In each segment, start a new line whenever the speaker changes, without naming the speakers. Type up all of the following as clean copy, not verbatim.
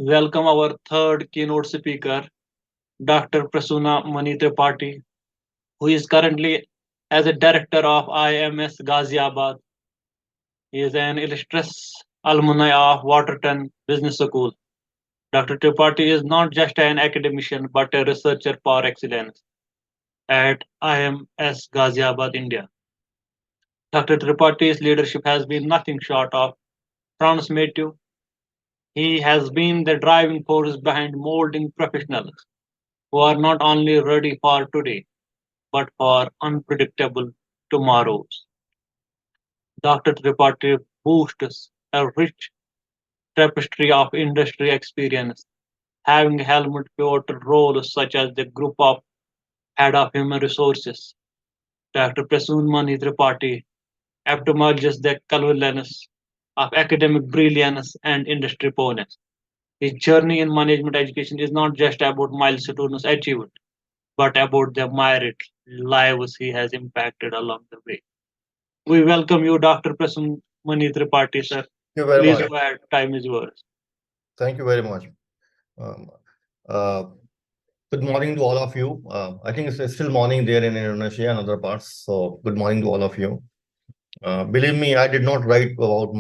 welcome our third keynote speaker, Dr. Prasoon Mani Tripathi, who is currently as a director of IMS Ghaziabad. He is an illustrious alumni of Wharton Business School. Dr. Tripathi is not just an academician but a researcher par excellence at IMS Ghaziabad, India. Dr. Tripathi's leadership has been nothing short of transformative. He has been the driving force behind molding professionals who are not only ready for today but for unpredictable tomorrows. Dr. Tripathi boasts a rich tapestry of industry experience, having helmed pivotal roles such as the Group of Head of Human Resources. Dr. Prasoon Mani Tripathi epitomizes the confluence of academic brilliance and industry prowess. His journey in management education is not just about milestones achieved, but about the myriad lives he has impacted along the way. We welcome you, Dr. Prasoon Mani Tripathi, sir.
Thank you very
Please
much.
go ahead. Time is yours.
Thank you very much. Um, uh, Good morning to all of you. I think it's still morning there in Indonesia and other parts. So good morning to all of you. Believe me, I did not write about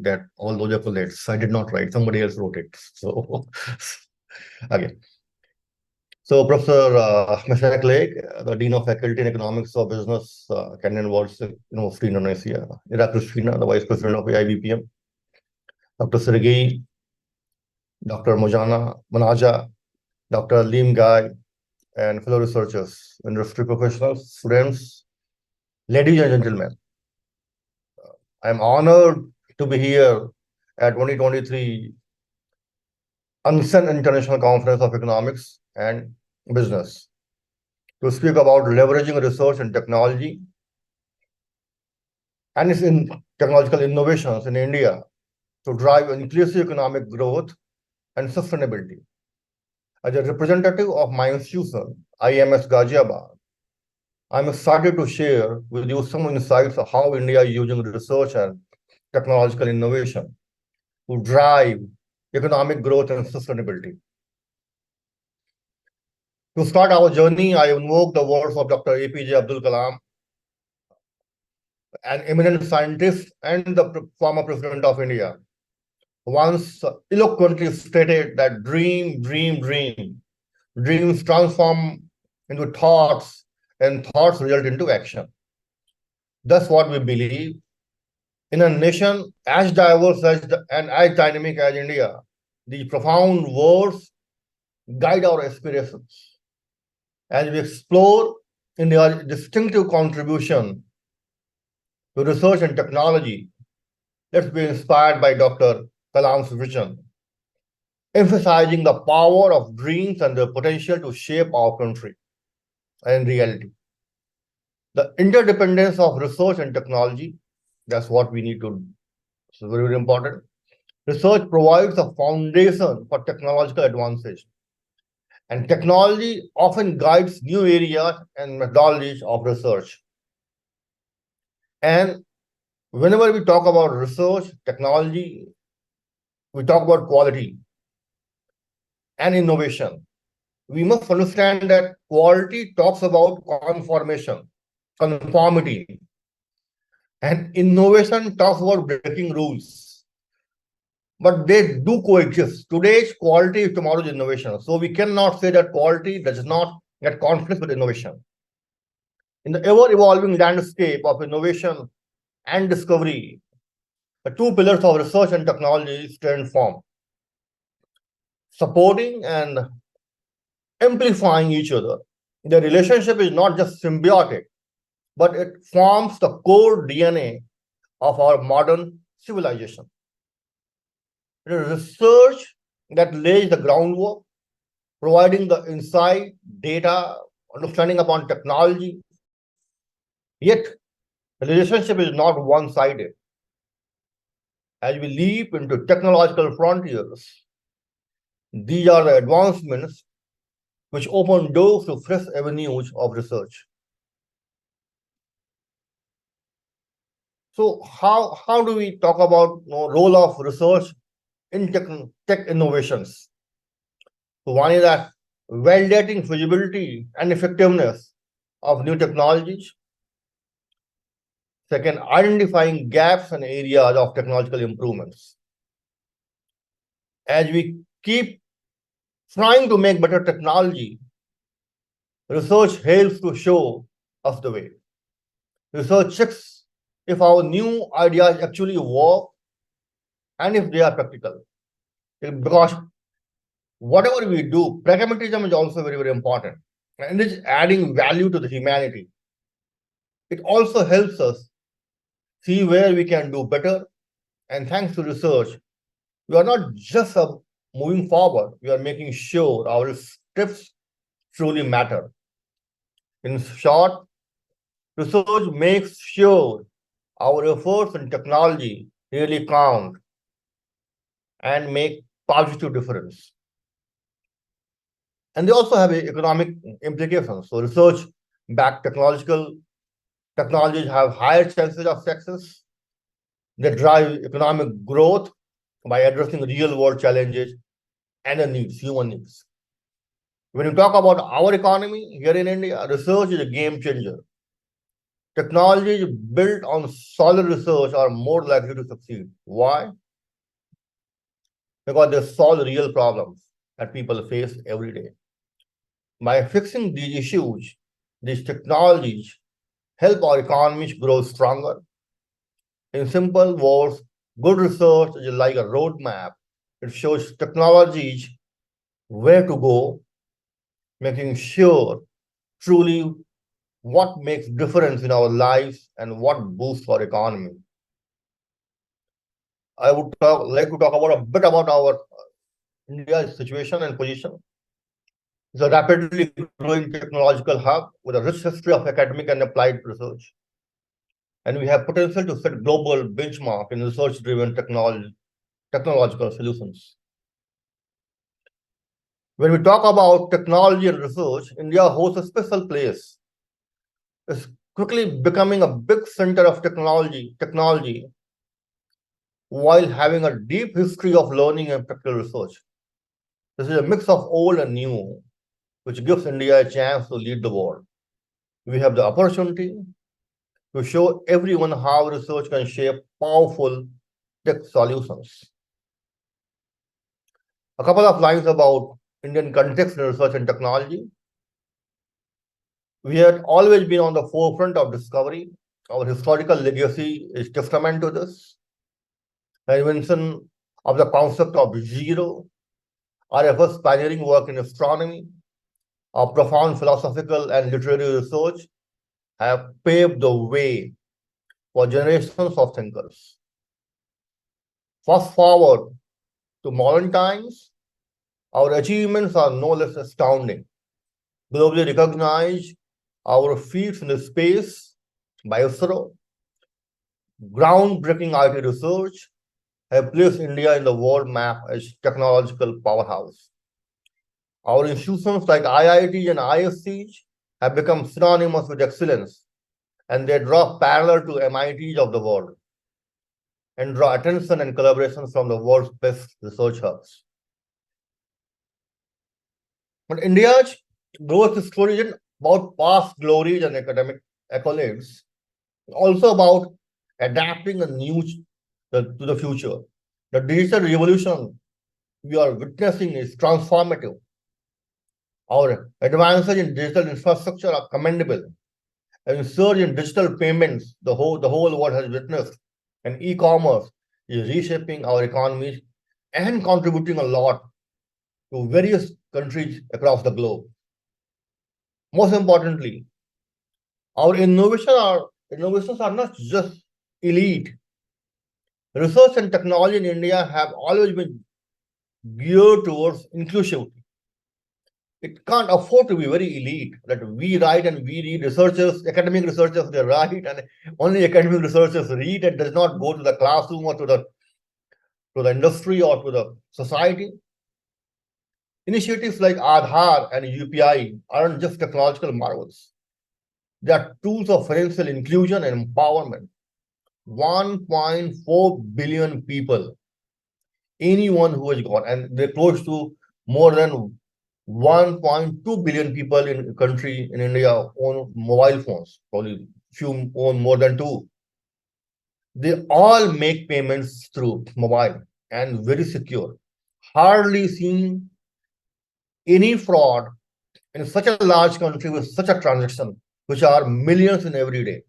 that all those accolades. I did not write. Somebody else wrote it. So okay. So Professor Meshach Lake, the Dean of Faculty in Economics of Business, Kenyan University, Indonesia. Ira Christina, the Vice President of AIBPM. Dr. Sergei, Dr. Mojana Manaja, Dr. Lim Guy, and fellow researchers, industry professionals, students, ladies and gentlemen. I'm honored to be here at 2023 UNSEN International Conference of Economics and Business to speak about leveraging research and technology and its technological innovations in India to drive inclusive economic growth and sustainability. As a representative of my institution, IMS Ghaziabad, I'm excited to share with you some insights of how India is using research and technological innovation to drive economic growth and sustainability. To start our journey, I invoke the words of Dr. APJ Abdul Kalam, an eminent scientist and the former president of India, once eloquently stated that dreams transform into thoughts and thoughts result into action. That's what we believe. In a nation as diverse and as dynamic as India, these profound words guide our aspirations. As we explore India's distinctive contribution to research and technology, let's be inspired by Dr. Kalam's vision, emphasizing the power of dreams and their potential to shape our country and reality. The interdependence of research and technology, that's what we need to, it's very, very important. Research provides a foundation for technological advances, and technology often guides new areas and methodologies of research. And whenever we talk about research, technology, we talk about quality and innovation. We must understand that quality talks about conformity, and innovation talks about breaking rules. But they do coexist. Today's quality is tomorrow's innovation. So we cannot say that quality does not get conflict with innovation. In the ever-evolving landscape of innovation and discovery, the two pillars of research and technology stand firm, supporting and amplifying each other. The relationship is not just symbiotic, but it forms the core DNA of our modern civilization. It is research that lays the groundwork, providing the insight, data, understanding upon technology. Yet, the relationship is not one-sided. As we leap into technological frontiers, these are the advancements which open doors to fresh avenues of research. So how do we talk about role of research in tech innovations. So one is that validating feasibility and effectiveness of new technologies. Second, identifying gaps and areas of technological improvements. As we keep trying to make better technology, research helps to show us the way. Research checks if our new ideas actually work and if they are practical. Because whatever we do, pragmatism is also very, very important. And it's adding value to the humanity. It also helps us see where we can do better. And thanks to research, we are not just moving forward, we are making sure our steps truly matter. In short, research makes sure our efforts in technology really count and make positive difference. And they also have economic implications. So research-backed technologies have higher chances of success. They drive economic growth by addressing real-world challenges and the needs, human needs. When you talk about our economy here in India, research is a game changer. Technologies built on solid research are more likely to succeed. Why? Because they solve real problems that people face every day. By fixing these issues, these technologies help our economies grow stronger. In simple words, good research is like a roadmap. It shows technologies where to go, making sure truly what makes difference in our lives and what boosts our economy. I would like to talk about a bit about our India's situation and position. It's a rapidly growing technological hub with a rich history of academic and applied research. And we have potential to set global benchmark in research-driven technological solutions. When we talk about technology and research, India holds a special place. It's quickly becoming a big center of technology while having a deep history of learning and practical research. This is a mix of old and new, which gives India a chance to lead the world. We have the opportunity to show everyone how research can shape powerful tech solutions. A couple of lines about Indian context in research and technology. We had always been on the forefront of discovery. Our historical legacy is testament to this. The invention of the concept of zero, our first pioneering work in astronomy, our profound philosophical and literary research have paved the way for generations of thinkers. Fast forward to modern times, our achievements are no less astounding. Globally recognized, our feats in the space by ISRO, groundbreaking IT research have placed India in the world map as technological powerhouse. Our institutions like IIT and ISCs have become synonymous with excellence, and they draw parallel to MITs of the world and draw attention and collaboration from the world's best research hubs. But India's growth story isn't about past glories and academic accolades, it's also about adapting to the future. The digital revolution we are witnessing is transformative. Our advances in digital infrastructure are commendable. And surge in digital payments, the whole world has witnessed, and e-commerce is reshaping our economies and contributing a lot to various countries across the globe. Most importantly, our innovations are not just elite. Research and technology in India have always been geared towards inclusivity. It can't afford to be very elite, that we write and we read. Researchers, academic researchers, they write, and only academic researchers read and does not go to the classroom or to the industry or to the society. Initiatives like Aadhaar and UPI aren't just technological marvels. They are tools of financial inclusion and empowerment. 1.4 billion people anyone who has got, and they're close to more than 1.2 billion people in the country in India own mobile phones, probably few own more than two. They all make payments through mobile and very secure. Hardly seen any fraud in such a large country with such a transaction, which are millions in every day.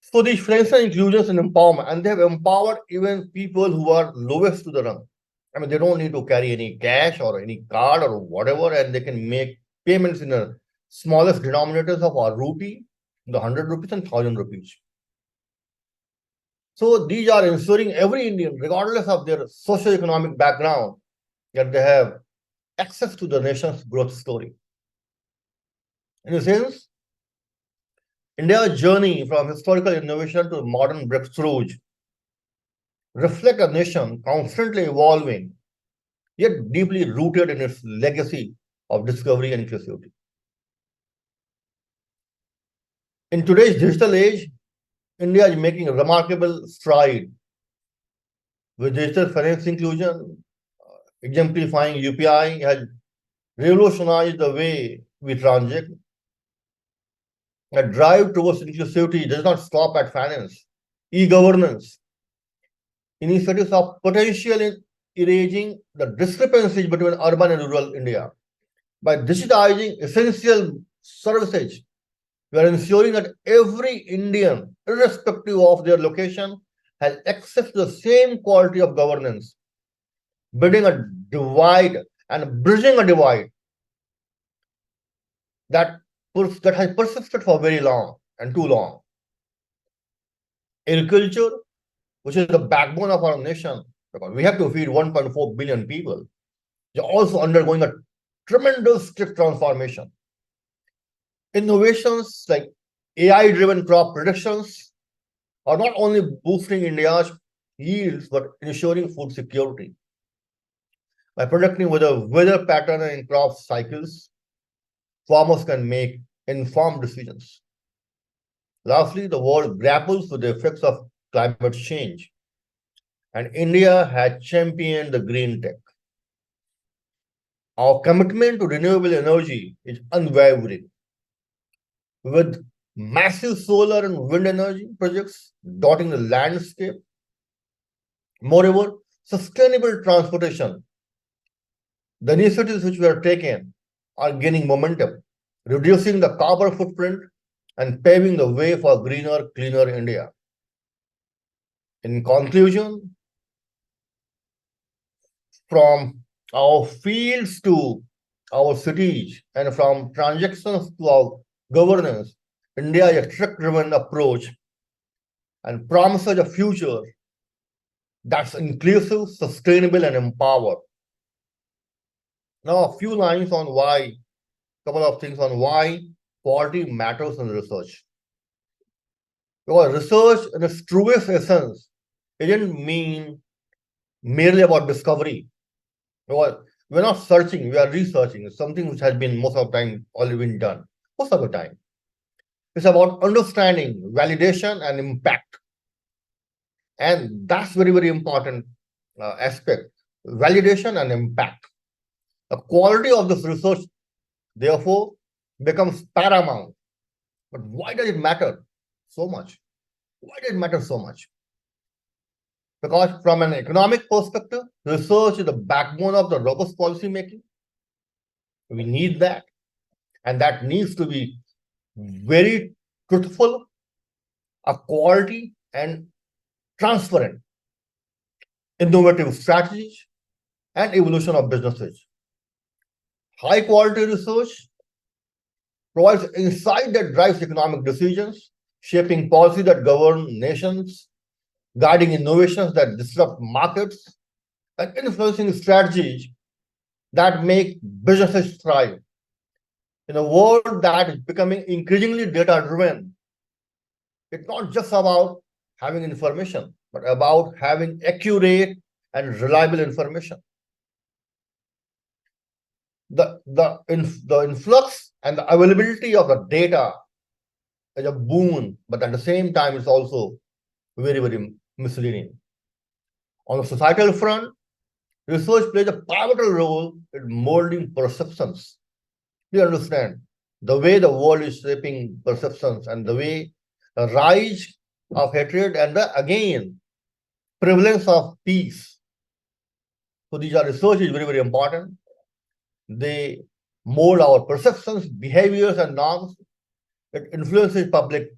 So these financial inclusions and empowerment, and they have empowered even people who are lowest to the rung. I mean, they don't need to carry any cash or any card or whatever, and they can make payments in the smallest denominators of our rupee, the 100 rupees and 1000 rupees. So these are ensuring every Indian, regardless of their socio-economic background, that they have access to the nation's growth story. In a sense, India's journey from historical innovation to modern breakthroughs reflect a nation constantly evolving, yet deeply rooted in its legacy of discovery and inclusivity. In today's digital age, India is making a remarkable stride with digital finance inclusion, exemplifying UPI has revolutionized the way we transact. A drive towards inclusivity does not stop at finance. E-governance initiatives are potential in erasing the discrepancies between urban and rural India. By digitizing essential services, we are ensuring that every Indian, irrespective of their location, has access to the same quality of governance, building a divide and bridging a divide that has persisted for very long and too long. Agriculture, which is the backbone of our nation, because we have to feed 1.4 billion people, is also undergoing a tremendous transformation. Innovations like AI-driven crop predictions are not only boosting India's yields, but ensuring food security. By predicting weather pattern and crop cycles, farmers can make informed decisions. Lastly, the world grapples with the effects of climate change, and India has championed the green tech. Our commitment to renewable energy is unwavering, with massive solar and wind energy projects dotting the landscape. Moreover, sustainable transportation, the initiatives which we are taking are gaining momentum, reducing the carbon footprint and paving the way for a greener, cleaner India. In conclusion, from our fields to our cities and from transactions to our governance, India is a tech-driven approach and promises a future that's inclusive, sustainable, and empowered. Now, a few lines on why, couple of things on why quality matters in research. Because research in its truest essence, it didn't mean merely about discovery. Because we're not searching, we are researching. It's something which has been most of the time already been done. Most of the time. It's about understanding, validation, and impact. And that's very, very important aspect. Validation and impact. The quality of this research, therefore, becomes paramount. But why does it matter so much? Why does it matter so much? Because from an economic perspective, research is the backbone of the robust policy making. We need that. And that needs to be very truthful, a quality, and transparent, innovative strategies, and evolution of businesses. High quality research provides insight that drives economic decisions, shaping policy that govern nations, guiding innovations that disrupt markets, and influencing strategies that make businesses thrive. In a world that is becoming increasingly data-driven, it's not just about having information, but about having accurate and reliable information. The influx and the availability of the data is a boon, but at the same time, it's also very, very misleading. On the societal front, research plays a pivotal role in molding perceptions. We understand the way the world is shaping perceptions and the way the rise of hatred and the again prevalence of peace. So these are research is very, very important. They mold our perceptions, behaviors, and norms. It influences public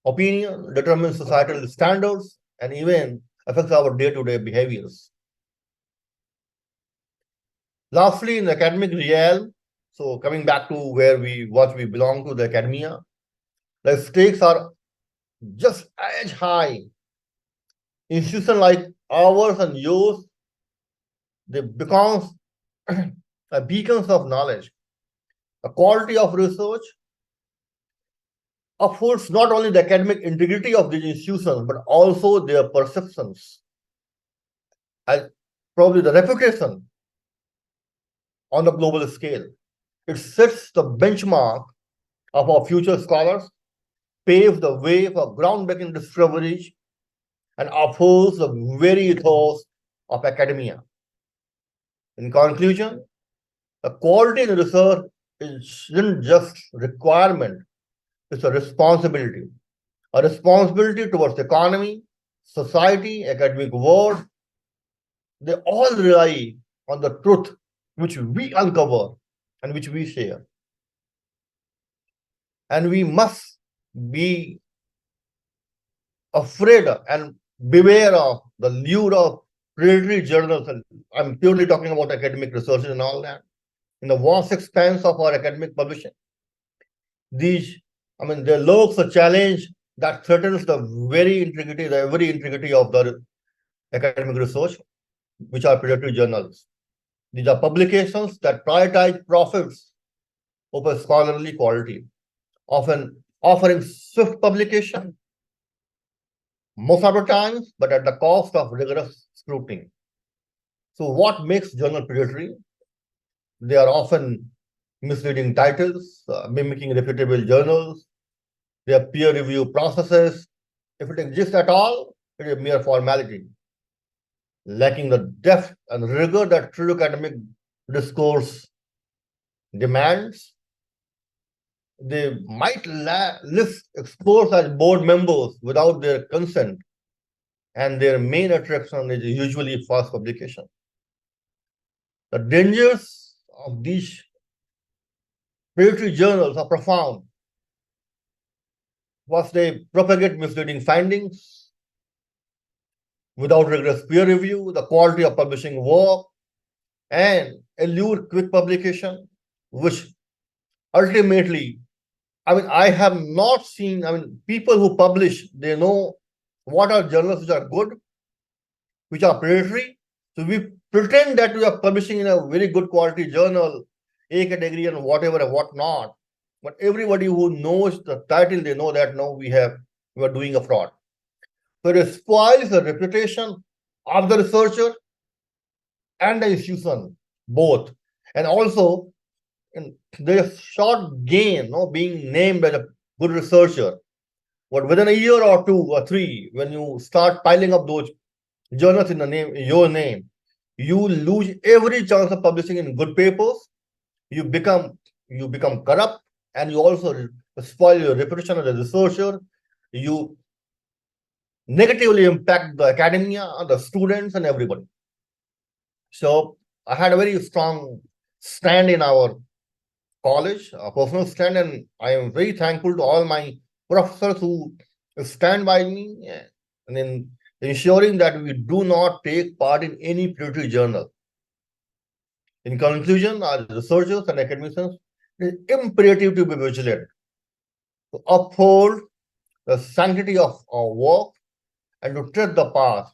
opinion, determines societal standards, and even affects our day-to-day behaviors. Lastly, in the academic realm, so coming back to where what we belong to, the academia, the stakes are just as high. Institutions like ours and yours, they become a beacons of knowledge. The quality of research affords not only the academic integrity of these institutions, but also their perceptions and probably the reputation on the global scale. It sets the benchmark of our future scholars, paves the way for groundbreaking discoveries, and upholds the very ethos of academia. In conclusion, the quality in research isn't just requirement, it's a responsibility towards the economy, society, academic world. They all rely on the truth which we uncover and which we share. And we must be afraid and beware of the lure of predatory journals. And I'm purely talking about academic research and all that. In the vast expanse of our academic publishing, there lurks a challenge that threatens the very integrity of the academic research, which are predatory journals. These are publications that prioritize profits over scholarly quality, often offering swift publication most of the times, but at the cost of rigorous scrutiny. So, what makes journal predatory? They are often misleading titles, mimicking reputable journals, their peer review processes. If it exists at all, it is mere formality, lacking the depth and rigor that true academic discourse demands. They might list explorers as board members without their consent, and their main attraction is usually fast publication. The dangers of these predatory journals are profound. First, they propagate misleading findings without rigorous peer review, the quality of publishing work, and allure quick publication, which ultimately, I have not seen, people who publish, they know what are journals which are good, which are predatory. So we pretend that we are publishing in a very good quality journal, A category and whatever and whatnot. But everybody who knows the title, they know that no, we are doing a fraud. So it spoils the reputation of the researcher and the institution, both. And also, there's short gain, being named as a good researcher. But within a year or 2 or 3, when you start piling up those journals in your name, you lose every chance of publishing in good papers. You become corrupt, and you also spoil your reputation as a researcher. You negatively impact the academia, the students, and everybody. So I had a very strong stand in our college, a personal stand, and I am very thankful to all my professors who stand by me and in ensuring that we do not take part in any predatory journal. In conclusion, as researchers and academicians, it is imperative to be vigilant, to uphold the sanctity of our work, and to tread the path.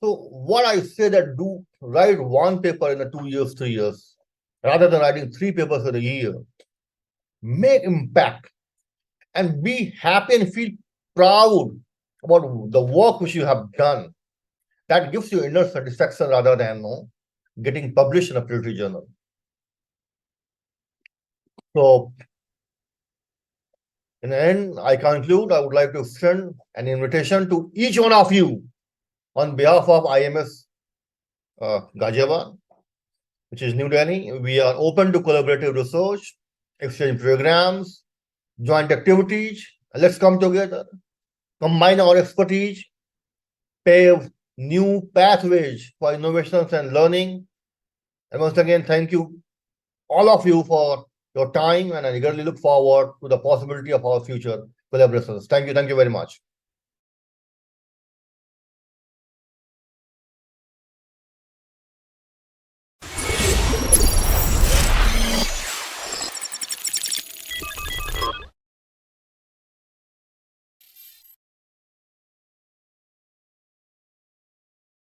So, what I say that do write one paper in the 2 years, 3 years, rather than writing 3 papers in a year. Make impact and be happy and feel proud about the work which you have done. That gives you inner satisfaction rather than getting published in a predatory journal. So, In the end, I conclude, I would like to extend an invitation to each one of you on behalf of IMS Ghaziabad, which is New Delhi. We are open to collaborative research, exchange programs, joint activities. Let's come together, combine our expertise, pave new pathways for innovations and learning. And once again, thank you, all of you, for your time, and I eagerly look forward to the possibility of our future collaborations. Thank you very much.